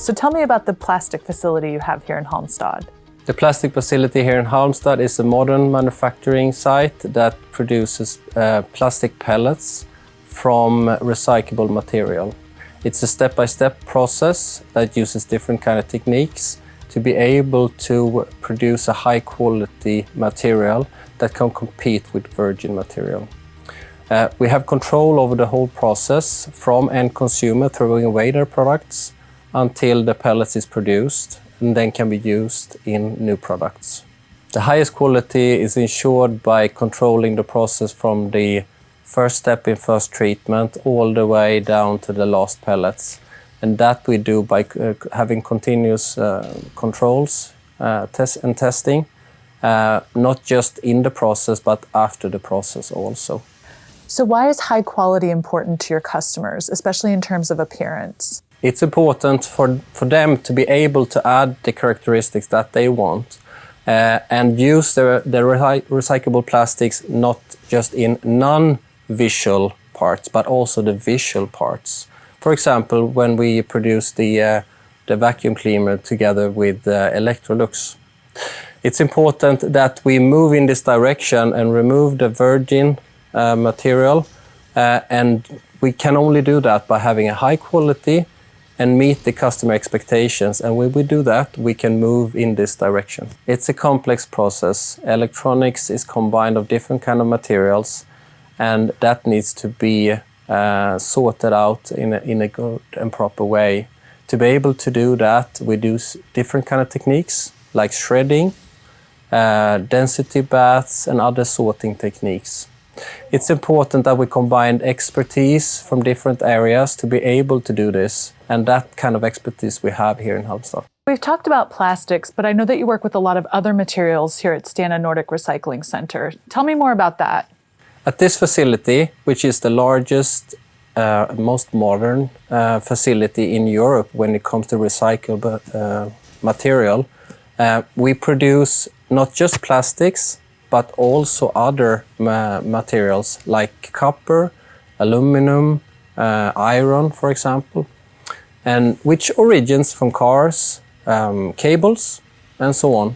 So tell me about the plastic facility you have here in Halmstad. The plastic facility here in Halmstad is a modern manufacturing site that produces plastic pellets from recyclable material. It's a step-by-step process that uses different kind of techniques to be able to produce a high-quality material that can compete with virgin material. We have control over the whole process from end consumer throwing away their products until the pellets is produced and then can be used in new products. The highest quality is ensured by controlling the process from the first step in first treatment all the way down to the last pellets. And that we do by having continuous controls and testing, not just in the process, but after the process also. So why is high quality important to your customers, especially in terms of appearance? It's important for them to be able to add the characteristics that they want and use the recyclable plastics not just in non-visual parts, but also the visual parts. For example, when we produce the vacuum cleaner together with Electrolux. It's important that we move in this direction and remove the virgin material, and we can only do that by having a high quality and meet the customer expectations. And when we do that, we can move in this direction. It's a complex process. Electronics is combined of different kind of materials, and that needs to be sorted out in a good and proper way. To be able to do that, we do different kind of techniques like shredding, density baths, and other sorting techniques. It's important that we combine expertise from different areas to be able to do this, and that kind of expertise we have here in Halmstad. We've talked about plastics, but I know that you work with a lot of other materials here at Stena Nordic Recycling Center. Tell me more about that. At this facility, which is the largest, most modern facility in Europe when it comes to recyclable material, we produce not just plastics, but also other materials like copper, aluminum, iron, for example, and which origins from cars, cables, and so on.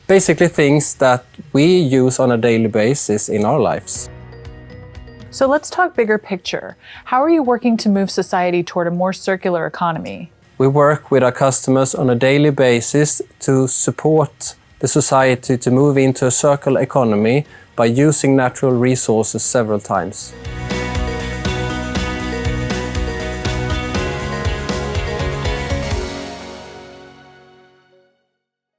Basically things that we use on a daily basis in our lives. So let's talk bigger picture. How are you working to move society toward a more circular economy? We work with our customers on a daily basis to support the society to move into a circular economy by using natural resources several times.